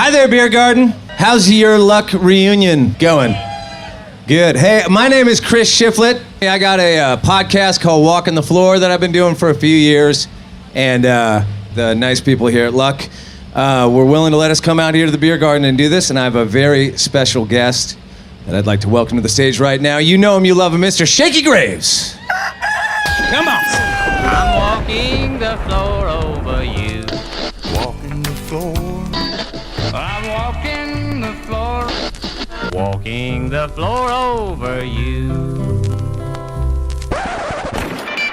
Hi there, Beer Garden. How's your luck reunion going? Good. Hey, my name is Chris Shiflett. I got a podcast called Walking the Floor that I've been doing for a few years. And the nice people here at Luck were willing to let us come out here to the Beer Garden and do this. And I have a very special guest that I'd like to welcome to the stage right now. You know him, you love him, Mr. Shakey Graves. Come on. I'm walking the floor over you. Walking the floor. I'm walking the floor. Walking the floor over you.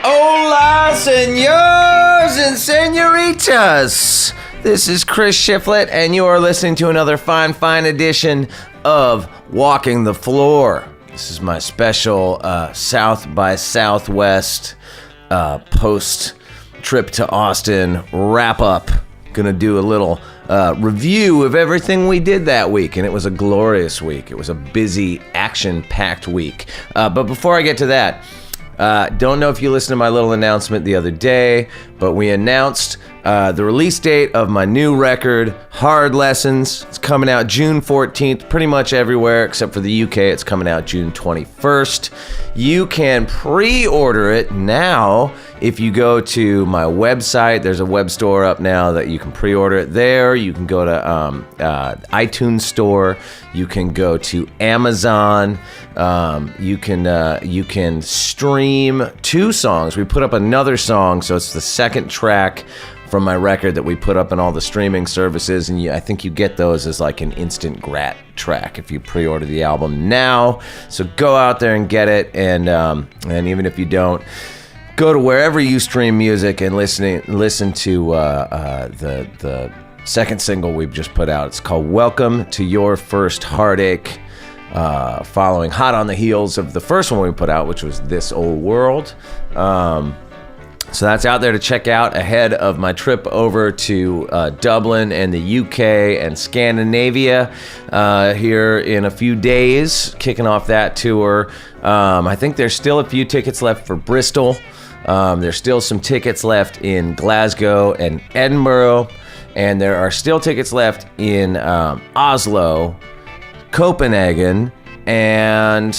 Hola, senors and senoritas. This is Chris Shiflett, and you are listening to another fine edition of Walking the Floor. This is my special South by Southwest post trip to Austin wrap up. Gonna do a little review of everything we did that week, and it was a glorious week. It was a busy, action-packed week. But before I get to that, don't know if you listened to my little announcement the other day, but we announced the release date of my new record, Hard Lessons. It's coming out June 14th, pretty much everywhere except for the UK. It's coming out June 21st. You can pre-order it now if you go to my website. There's a web store up now that you can pre-order it there. You can go to iTunes Store. You can go to Amazon. You can stream 2 songs. We put up another song, so it's the second track from my record that we put up in all the streaming services, and I think you get those as like an instant grat track if you pre-order the album now. So go out there and get it, and even if you don't, go to wherever you stream music and listen to the second single we've just put out. It's called Welcome to Your First Heartache, following hot on the heels of the first one we put out, which was This Old World. So that's out there to check out ahead of my trip over to Dublin and the UK and Scandinavia here in a few days, kicking off that tour. I think there's still a few tickets left for Bristol. There's still some tickets left in Glasgow and Edinburgh, and there are still tickets left in Oslo, Copenhagen, and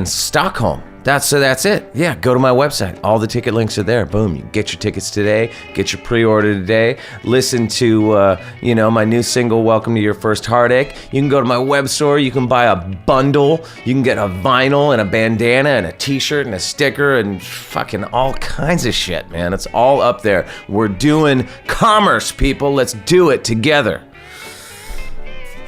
Stockholm. That's it. Yeah, go to my website. All the ticket links are there. Boom. You can get your tickets today. Get your pre-order today. Listen to, my new single, Welcome to Your First Heartache. You can go to my web store. You can buy a bundle. You can get a vinyl and a bandana and a t-shirt and a sticker and fucking all kinds of shit, man. It's all up there. We're doing commerce, people. Let's do it together.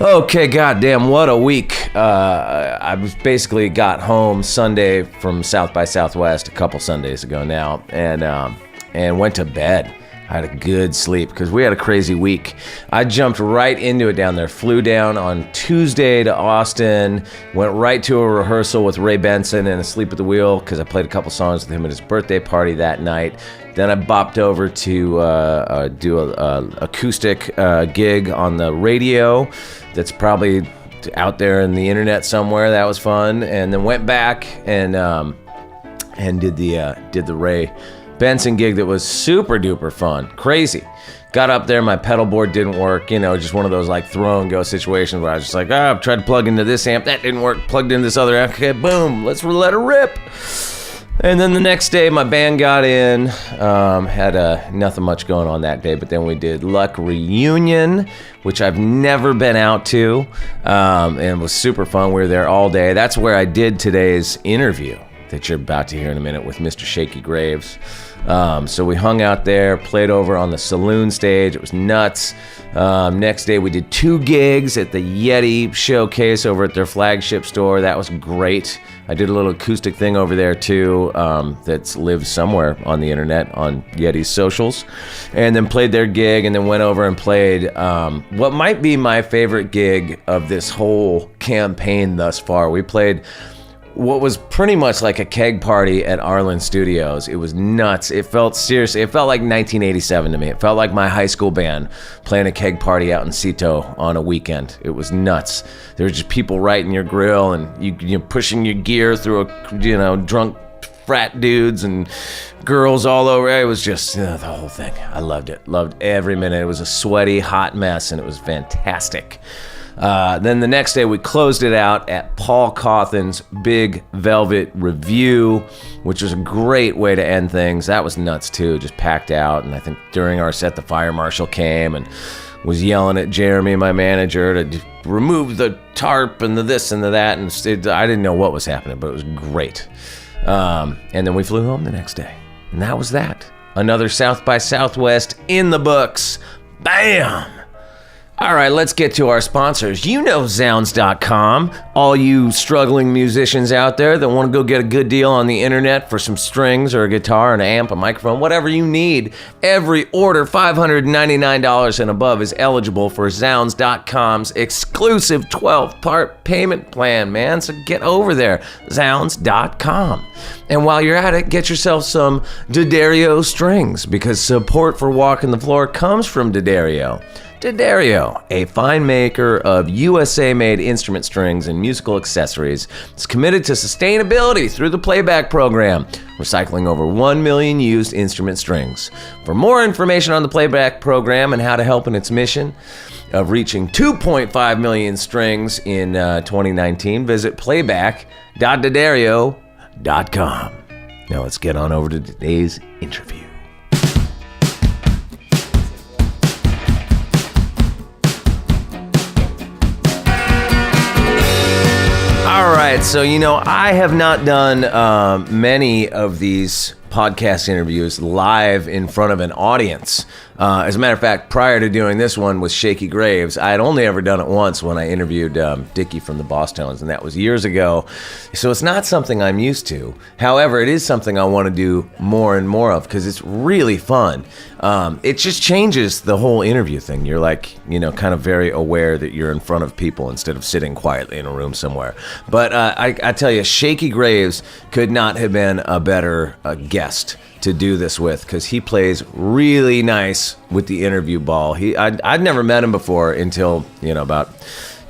Okay, goddamn, what a week. I basically got home Sunday from South by Southwest a couple Sundays ago now, and went to bed. I had a good sleep because we had a crazy week. I jumped right into it down there. Flew down on Tuesday to Austin, went right to a rehearsal with Ray Benson and Asleep at the Wheel because I played a couple songs with him at his birthday party that night. Then I bopped over to do a acoustic gig on the radio that's probably out there in the internet somewhere. That was fun. And then went back and did the Ray Benson gig that was super duper fun. Crazy. Got up there, my pedal board didn't work, just one of those like throw and go situations where I was just like, I've tried to plug into this amp, that didn't work, plugged into this other amp, okay, boom, let's let it rip. And then the next day, my band got in, had nothing much going on that day, but then we did Luck Reunion, which I've never been out to, and it was super fun. We were there all day. That's where I did today's interview that you're about to hear in a minute with Mr. Shakey Graves. So we hung out there, played over on the saloon stage. It was nuts. Next day, we did 2 gigs at the Yeti showcase over at their flagship store. That was great. I did a little acoustic thing over there too, that's lives somewhere on the internet on Yeti's socials, and then played their gig, and then went over and played what might be my favorite gig of this whole campaign thus far. We played what was pretty much like a keg party at Arlen Studios. It was nuts. It felt seriously, it felt like 1987 to me. It felt like my high school band playing a keg party out in Cito on a weekend. It was nuts. There were just people right in your grill, and you pushing your gear through a drunk frat dudes and girls all over. It was just the whole thing. I loved it. Loved every minute. It was a sweaty, hot mess, and it was fantastic. Then the next day we closed it out at Paul Cauthen's Big Velvet Review, which was a great way to end things. That was nuts too, just packed out. And I think during our set, the fire marshal came and was yelling at Jeremy, my manager, to remove the tarp and the this and the that. And I didn't know what was happening, but it was great. And then we flew home the next day. And that was that. Another South by Southwest in the books. Bam! All right, let's get to our sponsors. You know Zounds.com. All you struggling musicians out there that want to go get a good deal on the internet for some strings or a guitar, an amp, a microphone, whatever you need. Every order $599 and above is eligible for Zounds.com's exclusive 12-part payment plan, man. So get over there, Zounds.com. And while you're at it, get yourself some D'Addario strings, because support for Walking the Floor comes from D'Addario. D'Addario, a fine maker of USA-made instrument strings and musical accessories, is committed to sustainability through the playback program, recycling over 1 million used instrument strings. For more information on the playback program and how to help in its mission of reaching 2.5 million strings in 2019, visit playback.daddario.com. Now let's get on over to today's interview. All right, so I have not done many of these podcast interviews live in front of an audience. As a matter of fact, prior to doing this one with Shakey Graves, I had only ever done it once when I interviewed Dickie from the Bosstones, and that was years ago. So it's not something I'm used to. However, it is something I want to do more and more of because it's really fun. It just changes the whole interview thing. You're like, kind of very aware that you're in front of people instead of sitting quietly in a room somewhere. But I tell you, Shakey Graves could not have been a better guest to do this with, because he plays really nice with the interview ball. I'd never met him before until about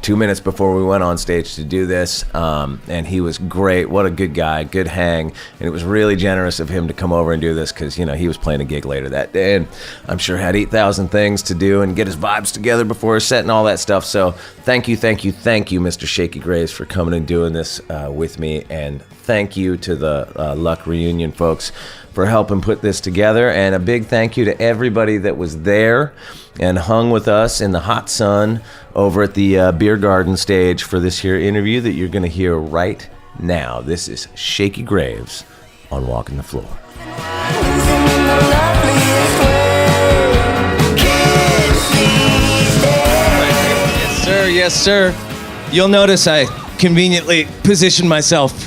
2 minutes before we went on stage to do this, and he was great. What a good guy, good hang, and it was really generous of him to come over and do this, because he was playing a gig later that day, and I'm sure had 8,000 things to do and get his vibes together before his set and all that stuff. So thank you, Mr. Shakey Graves, for coming and doing this with me, and thank you to the Luck Reunion folks for helping put this together, and a big thank you to everybody that was there and hung with us in the hot sun over at the beer garden stage for this here interview that you're going to hear right now. This is Shakey Graves on Walking the Floor. Yes, sir. You'll notice I conveniently positioned myself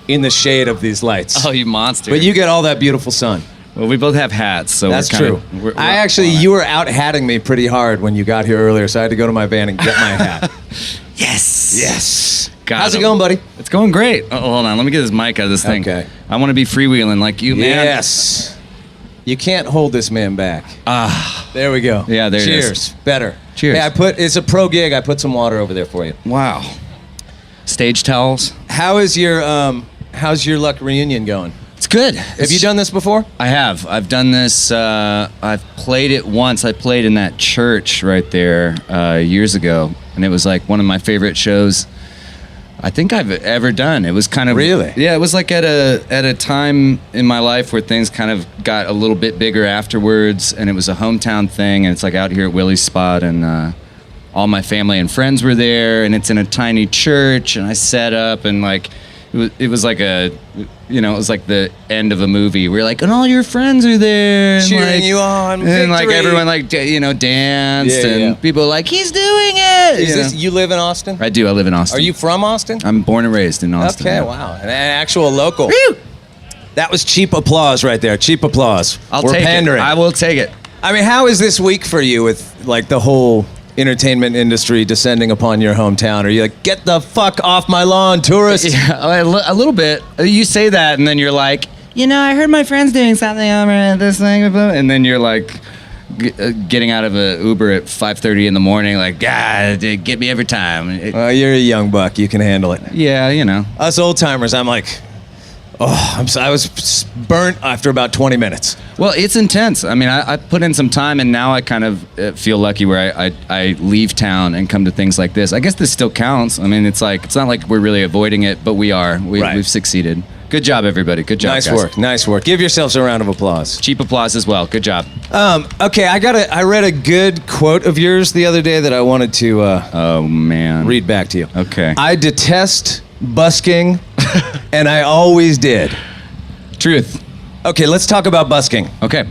in the shade of these lights. Oh, you monster. But you get all that beautiful sun. Well, we both have hats, so that's true. You were out hatting me pretty hard when you got here earlier, so I had to go to my van and get my hat. Yes. How's it going, buddy? It's going great. Oh, hold on. Let me get this mic out of this thing. Okay. I want to be freewheeling like you, man. Yes. You can't hold this man back. There we go. Yeah, there it is. Cheers. Better. Cheers. Hey, it's a pro gig. I put some water over there for you. Wow. Stage towels. How's your Luck Reunion going? It's good. Have you done this before? I have. I've done this. I've played it once. I played in that church right there years ago, and it was like one of my favorite shows I think I've ever done. It was kind of really, yeah. It was like at a time in my life where things kind of got a little bit bigger afterwards, and it was a hometown thing, and it's like out here at Willie's Spot, and all my family and friends were there, and it's in a tiny church, and I set up, and like. It was like it was like the end of a movie. We're like, and all your friends are there, and cheering like, you on, and like victory. everyone like danced, and people were like, he's doing it. You live in Austin? I do. I live in Austin. Are you from Austin? I'm born and raised in Austin. Okay, wow, an actual local. Woo! That was cheap applause right there. Cheap applause. We're take pandering. It. I will take it. I mean, how is this week for you with like the whole entertainment industry descending upon your hometown? Are you like, get the fuck off my lawn, tourist? Yeah, a little bit. You say that, and then you're like, I heard my friend's doing something over at this thing, and then you're like getting out of an Uber at 5:30 in the morning, like, God, get me every time. You're a young buck. You can handle it. Yeah, Us old timers, I'm like, I was burnt after about 20 minutes. Well, it's intense. I mean, I put in some time, and now I kind of feel lucky where I leave town and come to things like this. I guess this still counts. I mean, it's not like we're really avoiding it, but we are. We've succeeded. Good job, everybody. Good job, Nice guys. work. Nice work. Give yourselves a round of applause. Cheap applause as well. Good job. Okay, I read a good quote of yours the other day that I wanted to Oh, man. read back to you. Okay. I detest busking, and I always did. Truth. Okay, let's talk about busking. Okay.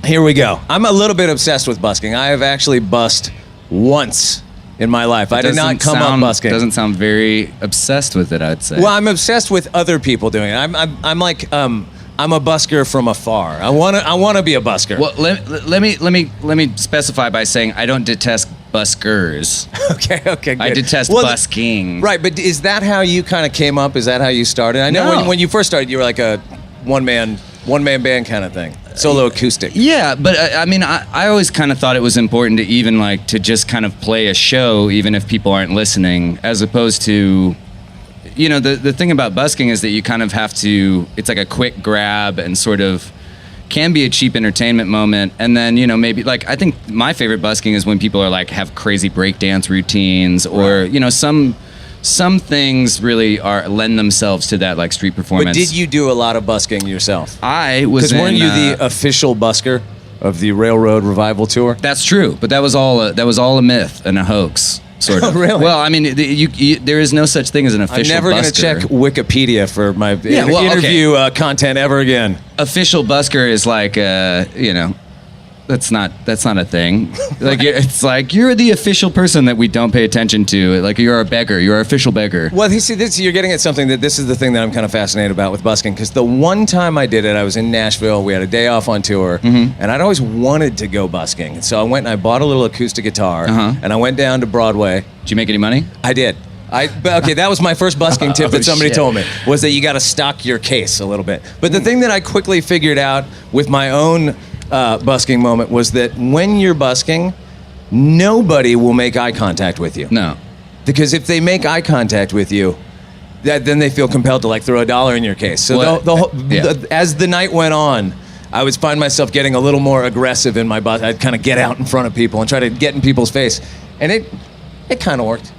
Here we go. I'm a little bit obsessed with busking. I have actually busked once in my life. I did not come up busking. Doesn't sound very obsessed with it, I'd say. Well, I'm obsessed with other people doing it. I'm like I'm a busker from afar. I want to be a busker. Well, let me specify by saying I don't detest buskers. Okay, good. I detest busking. Right, but is that how you kind of came up? Is that how you started? I know No. when you first started, you were like a one man band kind of thing, solo acoustic. Yeah, but I mean, I always kind of thought it was important to even like to just kind of play a show, even if people aren't listening, as opposed to, you know, the thing about busking is that you kind of have to, it's like a quick grab and sort of can be a cheap entertainment moment. And then, you know, maybe like, I think my favorite busking is when people are like have crazy breakdance routines or, you know, some things really lend themselves to that like street performance. But did you do a lot of busking yourself? I was Because weren't you the official busker of the Railroad Revival Tour? That's true, but that was all a myth and a hoax, sort of. Oh, really? Well, I mean, there is no such thing as an official I'm never going to busker. check Wikipedia for my interview content ever again. Official busker is like, you know, that's not a thing. Like it's like you're the official person that we don't pay attention to. Like you're a beggar. You're our official beggar. Well, you see, you're getting at something this is the thing that I'm kind of fascinated about with busking. Because the one time I did it, I was in Nashville. We had a day off on tour, and I'd always wanted to go busking. So I went and I bought a little acoustic guitar, and I went down to Broadway. Did you make any money? I did. Okay, that was my first busking tip that somebody shit. told me, was that you got to stock your case a little bit. But the thing that I quickly figured out with my own busking moment was that when you're busking, nobody will make eye contact with you. No. Because if they make eye contact with you, then they feel compelled to like throw $1 in your case. So as the night went on, I would find myself getting a little more aggressive in my bus. I'd kind of get out in front of people and try to get in people's face, and it kind of worked.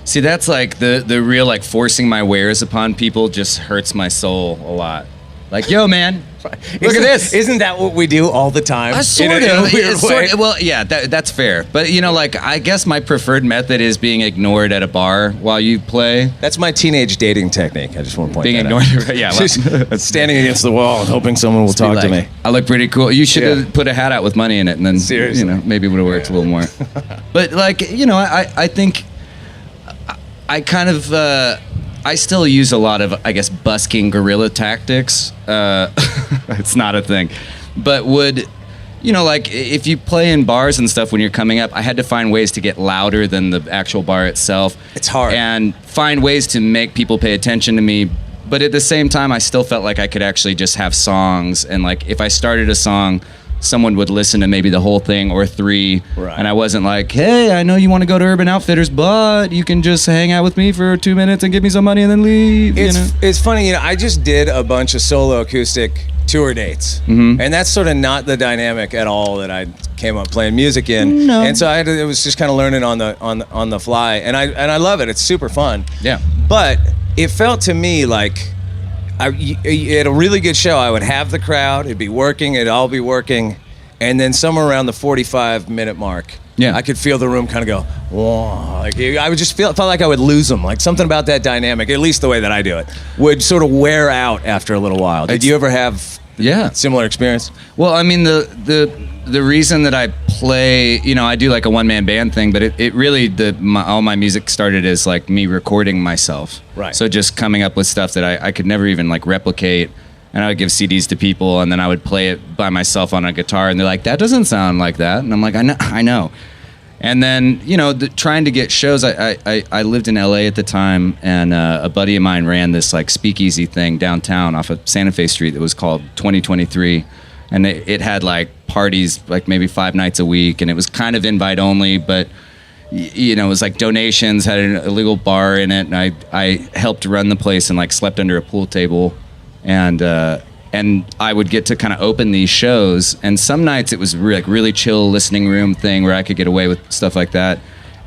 See, that's like the real like forcing my wares upon people just hurts my soul a lot. Like, yo, man, look at this. Isn't that what we do all the time? Sort in a of. weird way? Well, yeah, that's fair. But, you know, like, I guess my preferred method is being ignored at a bar while you play. That's my teenage dating technique. I just want to point Being that out. ignored. Yeah, well, Just standing against the wall and hoping someone will talk to me. I look pretty cool. You should have put a hat out with money in it, and then, Seriously. you know, maybe it would have worked a little more. But, like, you know, I think I kind of... I still use a lot of, I guess, busking guerrilla tactics. It's not a thing. But you know, like, if you play in bars and stuff when you're coming up, I had to find ways to get louder than the actual bar itself. It's hard. And find ways to make people pay attention to me. But at the same time, I still felt like I could actually just have songs. And, like, if I started a song, someone would listen to maybe the whole thing or 3. Right. And I wasn't like, hey, I know you want to go to Urban Outfitters, but you can just hang out with me for 2 minutes and give me some money and then leave. It's funny, you know, I just did a bunch of solo acoustic tour dates, and that's sort of not the dynamic at all that I came up playing music in. No. And so it was just kind of learning on the fly, and I love it. It's super fun. Yeah. But it felt to me like at a really good show, I would have the crowd, it'd be working, it'd all be working, and then somewhere around the 45-minute mark, I could feel the room kind of go, whoa. Like, I would just felt like I would lose them. Like, something about that dynamic, at least the way that I do it, would sort of wear out after a little while. Did you ever have similar experience? Well, I mean, the reason that I play, you know, I do like a one-man band thing, but it really, all my music started as like me recording myself. Right. So just coming up with stuff that I could never even like replicate, and I would give CDs to people, and then I would play it by myself on a guitar, and they're like, that doesn't sound like that. And I'm like, I know. And then, you know, trying to get shows, I lived in LA at the time, and a buddy of mine ran this like speakeasy thing downtown off of Santa Fe Street that was called 2023. And it had like parties like maybe 5 nights a week, and it was kind of invite only, but you know, it was like donations, had an illegal bar in it, and I helped run the place and like slept under a pool table. and I would get to kind of open these shows. And some nights it was really chill listening room thing where I could get away with stuff like that.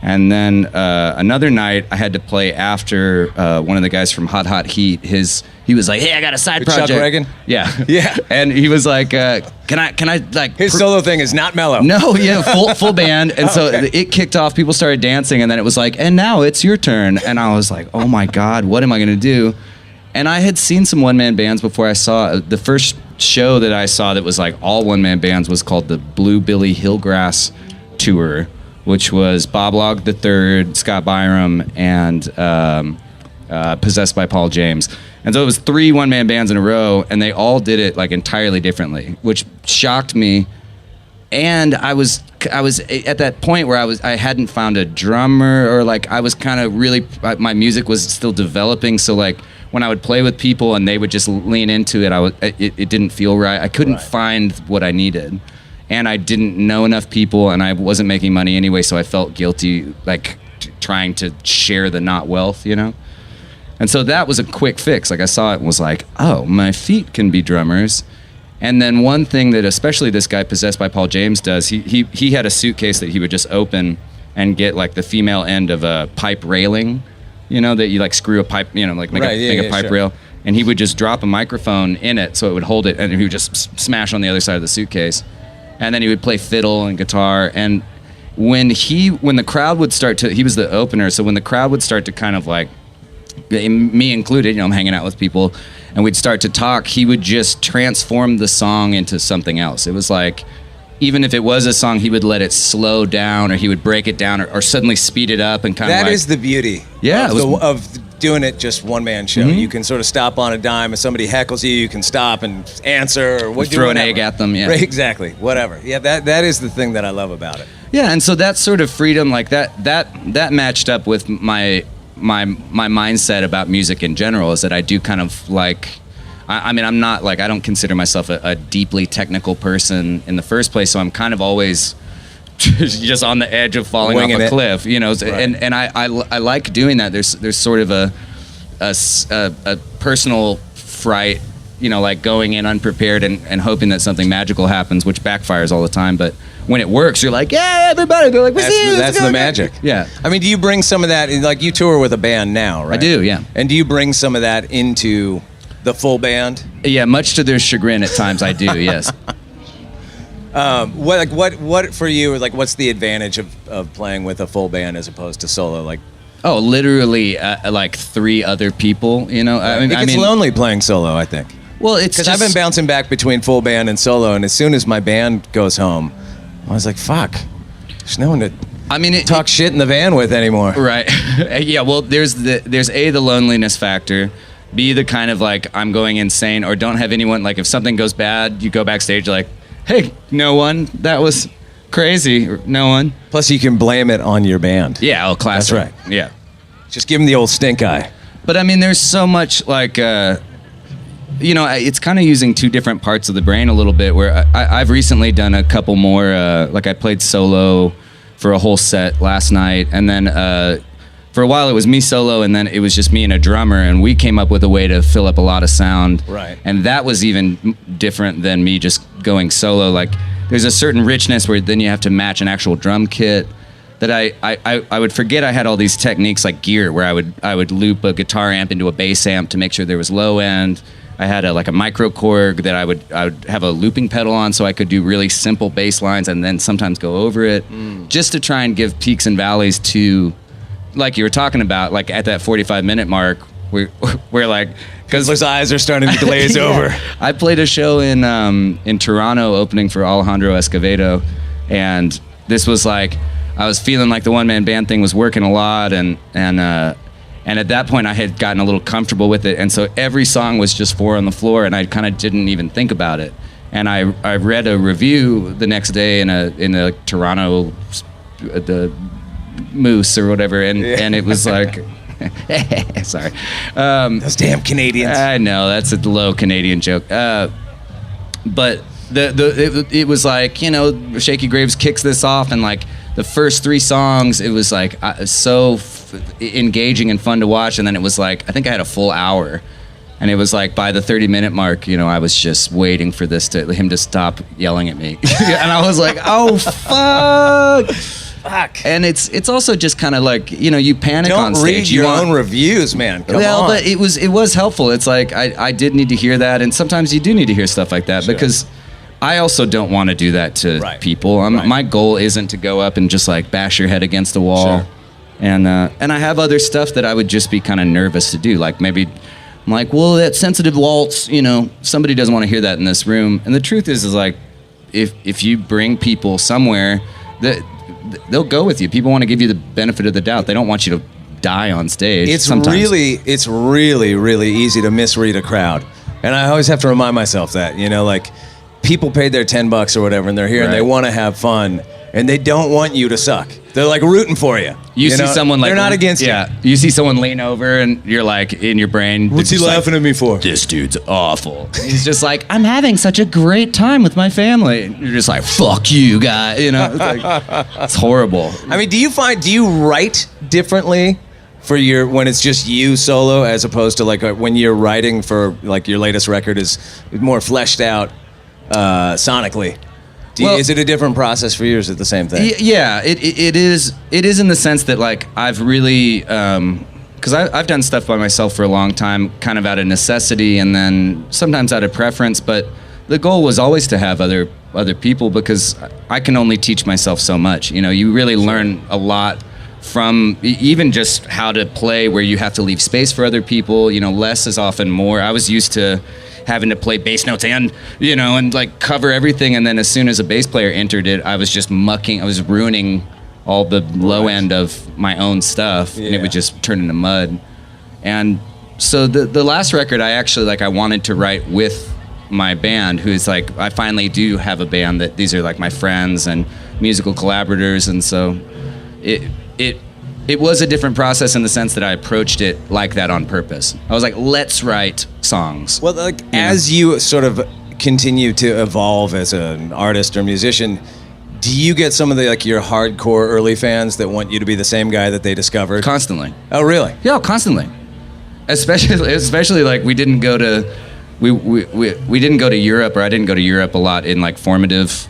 And then another night I had to play after one of the guys from Hot Hot Heat. He was like, "Hey, I got a side project." Chuck Reagan? Yeah. Yeah. And he was like, can I like His solo thing is not mellow. No, yeah, full band. And so it kicked off, people started dancing, and then it was like, "And now it's your turn." And I was like, "Oh my God, what am I gonna do?" And I had seen some one-man bands before. I saw the first show that I saw that was like all one-man bands was called the Blue Billy Hillgrass Tour, which was Bob Log III, Scott Byram, and Possessed by Paul James. And so it was 3 one-man bands in a row, and they all did it like entirely differently, which shocked me. And I was at that point where I hadn't found a drummer, or like I was kind of really, my music was still developing. So like when I would play with people and they would just lean into it, it didn't feel right. I couldn't find what I needed. And I didn't know enough people, and I wasn't making money anyway, so I felt guilty, like trying to share the not wealth, you know? And so that was a quick fix. Like I saw it and was like, oh, my feet can be drummers. And then one thing that especially this guy Possessed by Paul James does, he had a suitcase that he would just open and get like the female end of a pipe railing, you know, that you like screw a pipe, you know, like make a pipe rail. And he would just drop a microphone in it so it would hold it, and he would just smash on the other side of the suitcase. And then he would play fiddle and guitar. And when the crowd would start to, he was the opener, so when the crowd would start to kind of like, me included, you know, I'm hanging out with people, and we'd start to talk, he would just transform the song into something else. It was like, even if it was a song, he would let it slow down, or he would break it down, or suddenly speed it up and kind of like... That is the beauty of doing it just one-man show. Mm-hmm. You can sort of stop on a dime. If somebody heckles you, you can stop and answer. Or throw an egg at them, yeah. Right, exactly, whatever. Yeah, that is the thing that I love about it. Yeah, and so that sort of freedom, like that matched up with my mindset about music in general, is that I do kind of like... I mean, I'm not like, I don't consider myself a deeply technical person in the first place, so I'm kind of always just on the edge of falling off a cliff, you know. Right. And I like doing that. There's sort of a personal fright, you know, like going in unprepared and hoping that something magical happens, which backfires all the time. But when it works, you're like, yeah, everybody, they're like, that's the magic. Yeah. I mean, do you bring some of that, like you tour with a band now, right? I do, yeah. And do you bring some of that into the full band? Yeah, much to their chagrin at times, I do. Yes. What for you? Like, what's the advantage of playing with a full band as opposed to solo? Like, oh, literally, like 3 other people. You know, right. It gets lonely playing solo, I think. Well, it's because I've been bouncing back between full band and solo, and as soon as my band goes home, I was like, fuck, there's no one to talk shit in the van with anymore. Right. Yeah. Well, there's the loneliness factor. B, the kind of like, I'm going insane, or don't have anyone, like if something goes bad, you go backstage like, hey, no one, that was crazy, no one. Plus you can blame it on your band. Yeah, oh, classic. That's right. Yeah. Just give them the old stink eye. But I mean, there's so much like, you know, it's kind of using 2 different parts of the brain a little bit, where I've recently done a couple more, like I played solo for a whole set last night, and then for a while it was me solo, and then it was just me and a drummer, and we came up with a way to fill up a lot of sound. Right. And that was even different than me just going solo. Like there's a certain richness where then you have to match an actual drum kit that I would forget I had all these techniques like gear, where I would loop a guitar amp into a bass amp to make sure there was low end. I had a micro Korg that I would have a looping pedal on, so I could do really simple bass lines and then sometimes go over it, just to try and give peaks and valleys to, like you were talking about, like at that 45-minute mark, we're like, because those eyes are starting to glaze over. I played a show in Toronto opening for Alejandro Escovedo, and this was like, I was feeling like the one-man band thing was working a lot, and at that point I had gotten a little comfortable with it, and so every song was just 4 on the floor, and I kind of didn't even think about it. And I read a review the next day in a Toronto, the Moose or whatever, and it was like, sorry, those damn Canadians. I know that's a low Canadian joke, but it was like, you know, Shakey Graves kicks this off, and like the first 3 songs, it was like so engaging and fun to watch, and then it was like, I think I had a full hour, And it was like by the 30-minute mark, you know, I was just waiting for him to stop yelling at me. And I was like, oh, fuck. And it's also just kind of like, you know, you panic on Don't stage. read your own reviews, man. Come on. But it was helpful. It's like I did need to hear that, and sometimes you do need to hear stuff like that because I also don't want to do that to people. My goal isn't to go up and just like bash your head against the wall. Sure. And I have other stuff that I would just be kind of nervous to do. Like maybe I'm like, well, that sensitive waltz, you know, somebody doesn't want to hear that in this room. And the truth is like, if you bring people somewhere, they'll go with you. People want to give you the benefit of the doubt. They don't want you to die on stage. It's really, really easy to misread a crowd. And I always have to remind myself that, you know, like people paid their $10 or whatever and they're here and they want to have fun and they don't want you to suck. They're like rooting for you. You see someone like... They're not against you. Yeah. You see someone lean over and you're like, in your brain... What's he laughing at me for? This dude's awful. He's just like, I'm having such a great time with my family. And you're just like, fuck you, guy. You know, it's like, it's horrible. I mean, do you write differently for when it's just you solo as opposed to like when you're writing for like your latest record is more fleshed out sonically? Is it a different process for you, or is it the same thing? Yeah, it is. It is in the sense that like I've really, because I've done stuff by myself for a long time, kind of out of necessity, and then sometimes out of preference. But the goal was always to have other people because I can only teach myself so much. You know, you really learn a lot from even just how to play, where you have to leave space for other people. You know, less is often more. I was used to having to play bass notes and, you know, and like cover everything. And then as soon as a bass player entered it, I was just I was ruining all the low end of my own stuff and it would just turn into mud. And so the last record I wanted to write with my band, who's like, I finally do have a band that these are like my friends and musical collaborators. And so it was a different process in the sense that I approached it like that on purpose. I was like, let's write songs. Well, like as you sort of continue to evolve as an artist or musician, do you get some of the like your hardcore early fans that want you to be the same guy that they discovered? Constantly. Oh, really? Yeah, constantly. Especially like we didn't go to Europe, or I didn't go to Europe a lot in like formative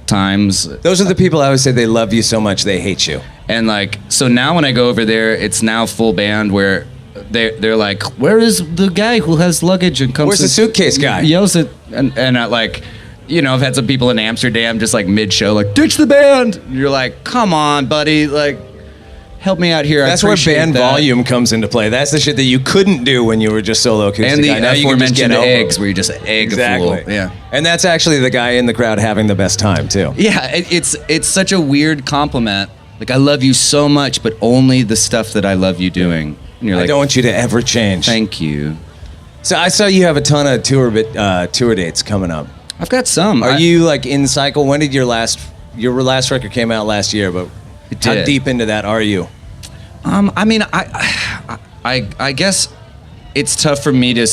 times. Those are the people I always say they love you so much they hate you. And like, so now when I go over there, it's now full band where they're like, where is the guy who has luggage and comes? Where's the suitcase guy? Yells it, and I like, you know, I've had some people in Amsterdam just like mid-show, like, ditch the band. And you're like, come on, buddy, like, help me out here. That's where band volume comes into play. That's the shit that you couldn't do when you were just solo acoustic. And the now you can just aforementioned eggs, where you just egg a fool. Yeah. And that's actually the guy in the crowd having the best time too. Yeah, it's such a weird compliment. Like, I love you so much, but only the stuff that I love you doing. And you're like, I don't want you to ever change. Thank you. So I saw you have a ton of tour dates coming up. I've got some. Are you like in cycle? When did your last record came out last year? But how deep into that are you? I mean, I guess it's tough for me to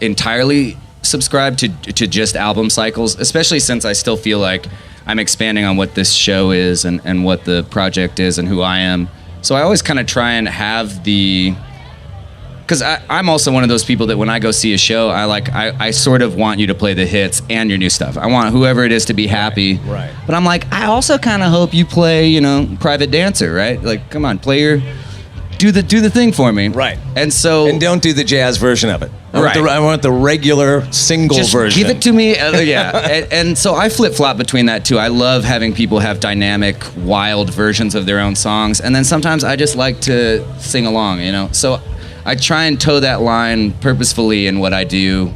entirely subscribe to just album cycles, especially since I still feel like I'm expanding on what this show is and what the project is and who I am. So I always kind of try and have because I'm also one of those people that when I go see a show, I sort of want you to play the hits and your new stuff. I want whoever it is to be happy. Right. But I'm like, I also kind of hope you play, you know, Private Dancer, right? Like, come on, do the thing for me. Right. And don't do the jazz version of it. I want the regular single version. Give it to me. Yeah. and so I flip-flop between that too. I love having people have dynamic, wild versions of their own songs. And then sometimes I just like to sing along, you know? So I try and toe that line purposefully in what I do,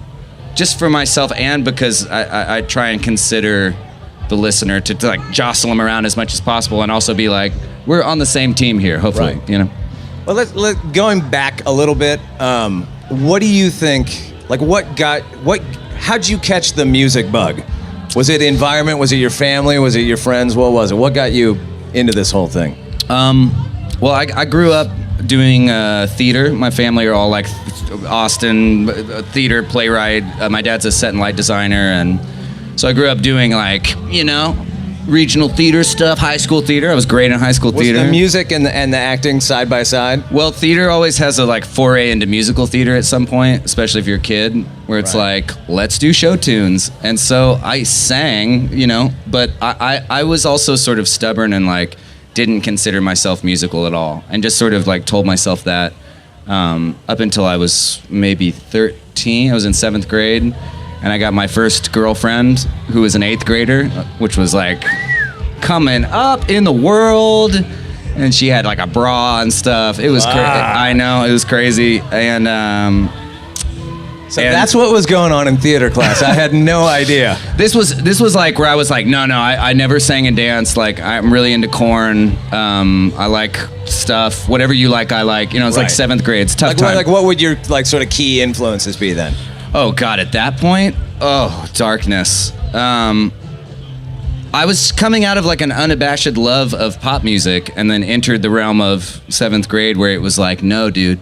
just for myself and because I try and consider the listener to like jostle them around as much as possible and also be like, we're on the same team here, hopefully, you know? Well, going back a little bit, what do you think, like how'd you catch the music bug? Was it environment? Was it your family? Was it your friends? What was it? What got you into this whole thing? Well, I grew up doing theater. My family are all like Austin theater playwright. My dad's a set and light designer, and so I grew up doing like, you know, regional theater stuff, high school theater. I was great in high school Was theater. the music and the acting side by side? Well, theater always has a like foray into musical theater at some point, especially if you're a kid, where it's like, let's do show tunes. And so I sang, but I was also sort of stubborn and like didn't consider myself musical at all, and just sort of like told myself that up until I was maybe 13. I was in 7th grade, and I got my first girlfriend who was an 8th grader, which was like coming up in the world. And she had like a bra and stuff. It was I know, it was crazy. And So that's what was going on in theater class. I had no idea. This was like where I was like, no, I never sang and danced. Like, I'm really into Korn. I like stuff. Whatever you like, I like. It's like 7th grade. It's a tough time. Like, what would your like sort of key influences be then? Oh God, at that point, darkness. I was coming out of like an unabashed love of pop music, and then entered the realm of 7th grade where it was like, no, dude,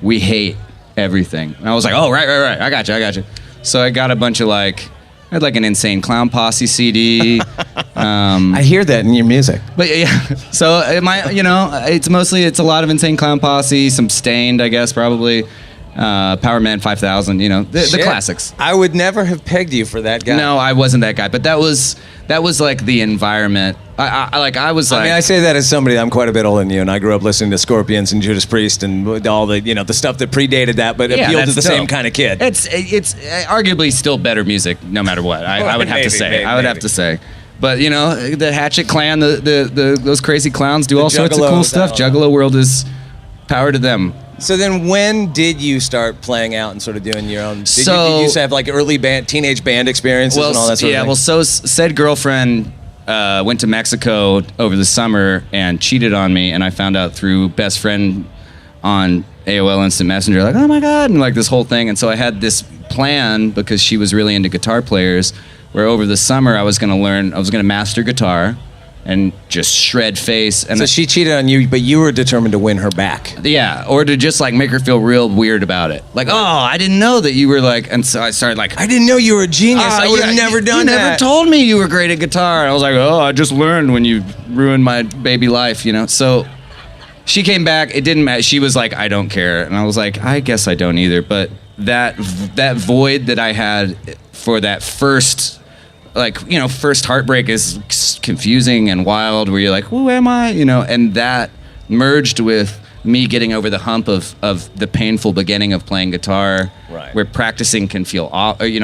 we hate everything. And I was like, oh, right. I got you. So I got a bunch of like, I had like an Insane Clown Posse CD. I hear that in your music. But yeah, so it's a lot of Insane Clown Posse, some Stained, I guess, probably. Power Man 5000, the classics. I would never have pegged you for that guy. No, I wasn't that guy, but that was like the environment. I say that as somebody, I'm quite a bit older than you, and I grew up listening to Scorpions and Judas Priest and all the the stuff that predated that, but appealed to the same kind of kid. It's arguably still better music, no matter what. I would have to say. I would have to say. But the Hatchet Clan, those crazy clowns do all sorts of cool stuff. Juggalo World is power to them. So then, when did you start playing out and sort of doing your own? Did you used to have like early teenage band experiences and all that sort of thing? Well, so said girlfriend went to Mexico over the summer and cheated on me, and I found out through best friend on AOL Instant Messenger, like, oh my God, and like this whole thing. And so I had this plan, because she was really into guitar players, where over the summer I was going to master guitar and just shred face. And so she cheated on you, but you were determined to win her back. Yeah, or to just like make her feel real weird about it. Like, oh, I didn't know that you were like, and so I started like, I didn't know you were a genius. I would have never done that. You never told me you were great at guitar. And I was like, oh, I just learned when you ruined my baby life, So she came back. It didn't matter. She was like, I don't care. And I was like, I guess I don't either. But that void that I had for that first heartbreak is confusing and wild, where you're like, who am I? And that merged with me getting over the hump of the painful beginning of playing guitar, right, where practicing can feel,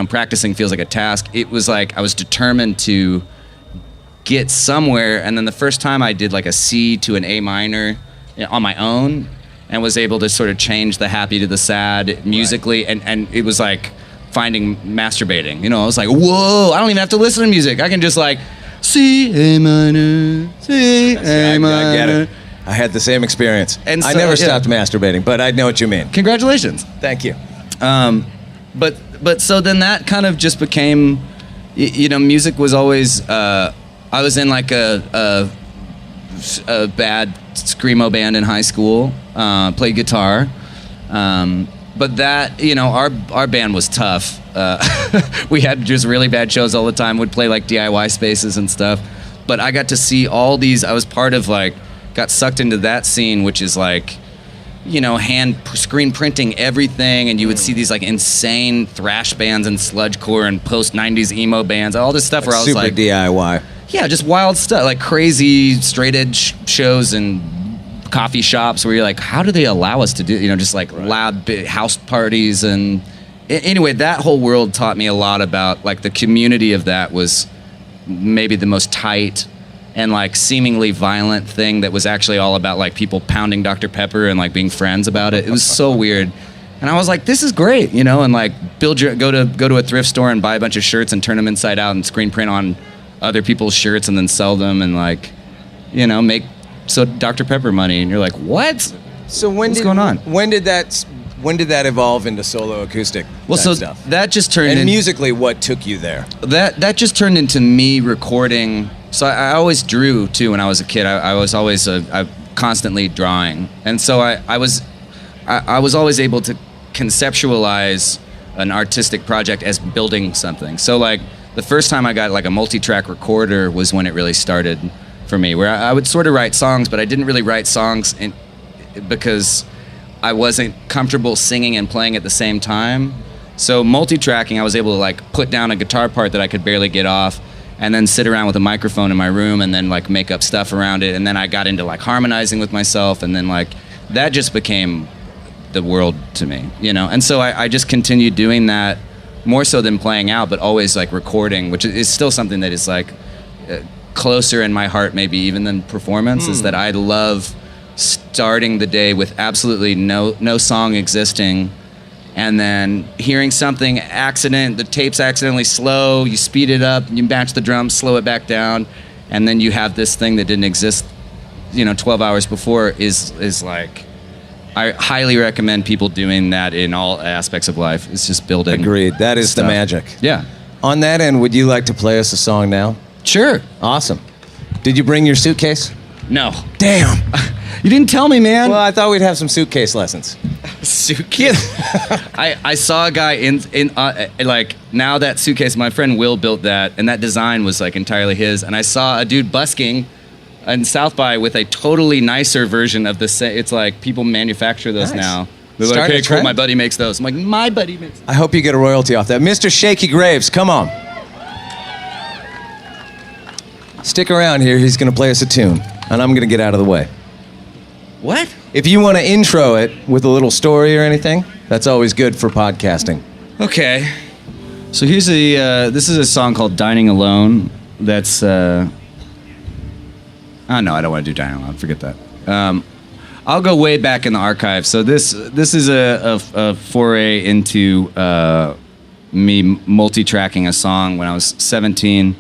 practicing feels like a task. It was like I was determined to get somewhere, and then the first time I did like a C to an A minor on my own, and was able to sort of change the happy to the sad musically, right, and it was like finding masturbating. I was like, whoa, I don't even have to listen to music. I can just like, C, A minor, C, A minor. I get it. I had the same experience. And so, I never stopped masturbating, but I know what you mean. Congratulations. Thank you. But so then that kind of just became, music was always, I was in like a bad screamo band in high school, played guitar. But that, our band was tough. We had just really bad shows all the time. We'd play like DIY spaces and stuff. But I got to see all these, I was part of got sucked into that scene, which is like, hand screen printing everything. And you would see these like insane thrash bands and sludgecore and post-90s emo bands, all this stuff where I was like. Super DIY. Yeah, just wild stuff, like crazy straight edge shows and coffee shops where you're like, how do they allow us to do, just like loud big house parties. And anyway, that whole world taught me a lot about like the community of that was maybe the most tight and like seemingly violent thing that was actually all about like people pounding Dr. Pepper and like being friends about it. It was so weird. And I was like, this is great, and like go to a thrift store and buy a bunch of shirts and turn them inside out and screen print on other people's shirts and then sell them and like, make Dr. Pepper money. And you're like, what? So what's going on? When did that evolve into solo acoustic stuff? That just turned and musically, what took you there? That just turned into me recording. So I always drew too when I was a kid. I was always constantly drawing, and so I was always able to conceptualize an artistic project as building something. So like the first time I got like a multi-track recorder was when it really started for me, where I would sort of write songs, but I didn't really write songs because I wasn't comfortable singing and playing at the same time. So multi-tracking, I was able to like put down a guitar part that I could barely get off and then sit around with a microphone in my room and then like make up stuff around it. And then I got into like harmonizing with myself, and then like that just became the world to me, you know? And so I just continued doing that more so than playing out, but always like recording, which is still something that is like closer in my heart maybe even than performance, is that I love starting the day with absolutely no song existing, and then hearing something the tape's accidentally slow, you speed it up, you match the drums, slow it back down, and then you have this thing that didn't exist, 12 hours before is like, I highly recommend people doing that in all aspects of life. It's just building. Agreed. That is stuff. the magic. Yeah. On that end, would you like to play us a song now? Sure. Awesome. Did you bring your suitcase? No. Damn. You didn't tell me, man. Well, I thought we'd have some suitcase lessons. Suitcase. I saw a guy in like, now that suitcase, my friend Will built that, and that design was like entirely his. And I saw a dude busking in South by with a totally nicer version of the same. It's like people manufacture those Nice. now. They're like, Starting okay, a cool, trend. my buddy makes those. I'm like, my buddy makes those. I hope you get a royalty off that. Mr. Shakey Graves, come on. Stick around here. He's going to play us a tune, and I'm going to get out of the way. What? If you want to intro it with a little story or anything, that's always good for podcasting. Okay. So here's this is a song called Dining Alone. That's, oh no, I don't want to do Dining Alone, forget that. I'll go way back in the archive. So this is a foray into me multi-tracking a song when I was 17,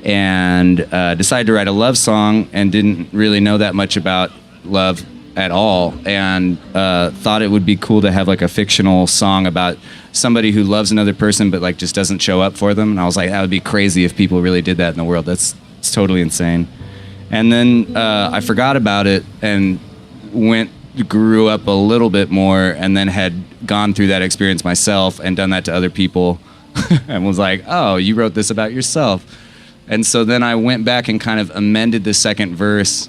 and decided to write a love song and didn't really know that much about love at all, and thought it would be cool to have like a fictional song about somebody who loves another person but like just doesn't show up for them. And I was like, that would be crazy if people really did that in the world. It's totally insane. And then I forgot about it and grew up a little bit more, and then had gone through that experience myself and done that to other people and was like, oh, you wrote this about yourself. And so then I went back and kind of amended the second verse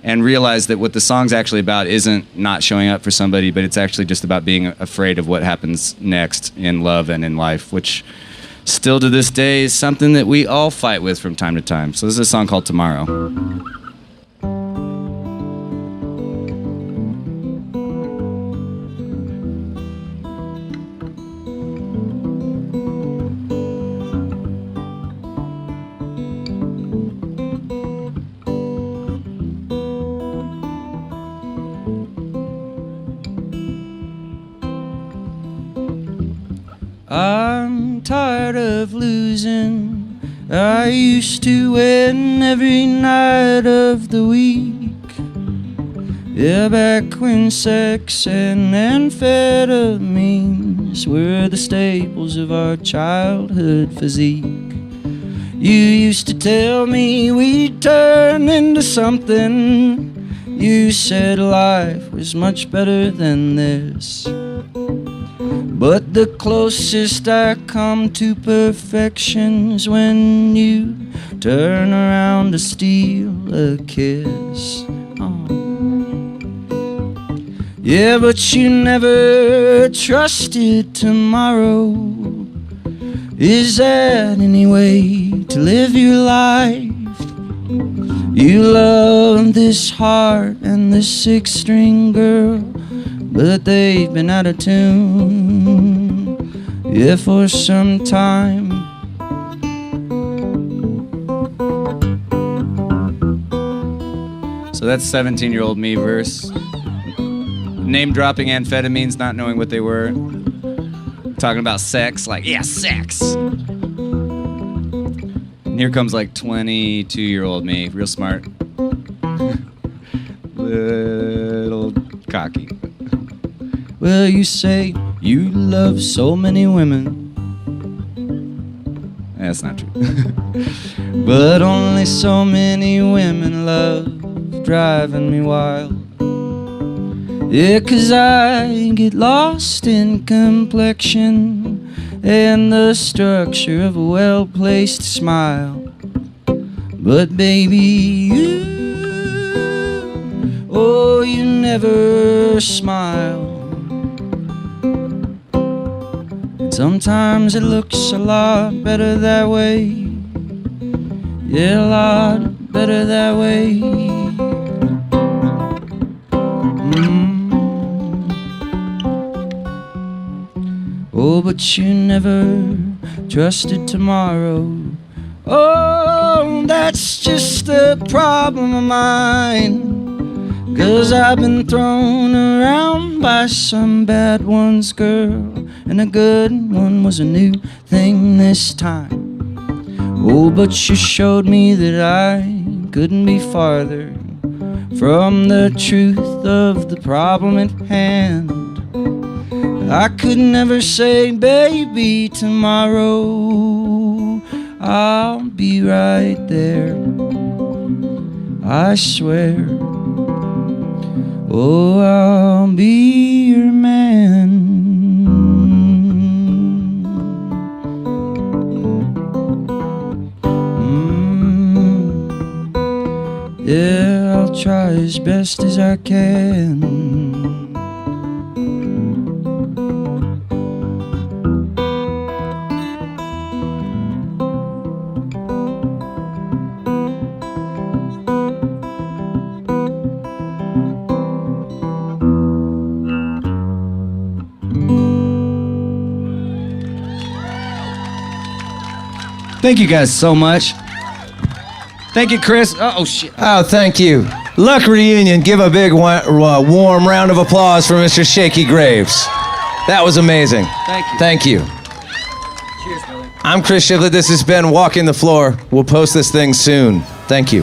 and realized that what the song's actually about isn't not showing up for somebody, but it's actually just about being afraid of what happens next in love and in life, which still to this day is something that we all fight with from time to time. So this is a song called Tomorrow. I'm tired of losing. I used to win every night of the week. Yeah, back when sex and amphetamines were the staples of our childhood physique. You used to tell me we'd turn into something. You said life was much better than this. But the closest I come to perfection's when you turn around to steal a kiss. Oh. Yeah, but you never trusted tomorrow. Is that any way to live your life? You love this heart and this six-string girl, but they've been out of tune, yeah, for some time. So that's 17-year-old me verse. Name-dropping amphetamines, not knowing what they were. Talking about sex, like, yeah, sex. And here comes like 22-year-old me, real smart. Little cocky. Well, you say you love so many women. That's not true. But only so many women love driving me wild. Yeah, 'cause I get lost in complexion and the structure of a well-placed smile. But baby, you never smile. And sometimes it looks a lot better that way. Yeah, a lot better that way. Oh, but you never trusted tomorrow. Oh, that's just a problem of mine. 'Cause I've been thrown around by some bad ones, girl, and a good one was a new thing this time. Oh, but you showed me that I couldn't be farther from the truth of the problem at hand. I could never say, baby, tomorrow I'll be right there, I swear. Oh, I'll be your man. Yeah, I'll try as best as I can. Thank you guys so much. Thank you, Chris. Oh, shit. Oh, thank you. Luck Reunion, give a big warm round of applause for Mr. Shakey Graves. That was amazing. Thank you. Thank you. Cheers, Billy. I'm Chris Shiflett. This has been Walking the Floor. We'll post this thing soon. Thank you.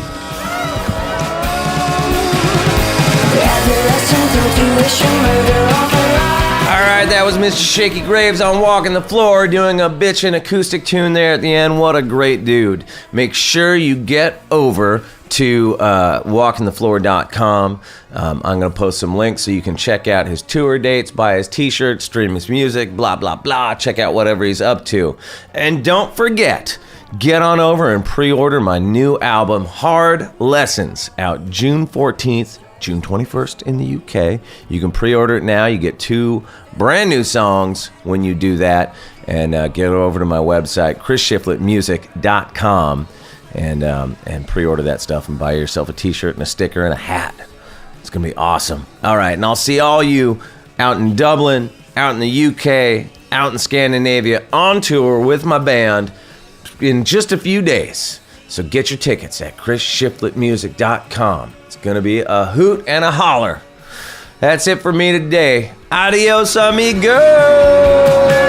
All right, that was Mr. Shakey Graves on Walking the Floor doing a bitchin' acoustic tune there at the end. What a great dude. Make sure you get over to walkingthefloor.com. I'm going to post some links so you can check out his tour dates, buy his t-shirts, stream his music, blah, blah, blah. Check out whatever he's up to. And don't forget, get on over and pre-order my new album, Hard Lessons, out June 14th. June 21st in the UK. You can pre-order it now. You get 2 brand new songs when you do that. And get over to my website, chrisshiflettmusic.com, and pre-order that stuff and buy yourself a t-shirt and a sticker and a hat. It's going to be awesome. All right, and I'll see all you out in Dublin, out in the UK, out in Scandinavia, on tour with my band in just a few days. So get your tickets at chrisshiflettmusic.com. It's going to be a hoot and a holler. That's it for me today. Adios, amigo!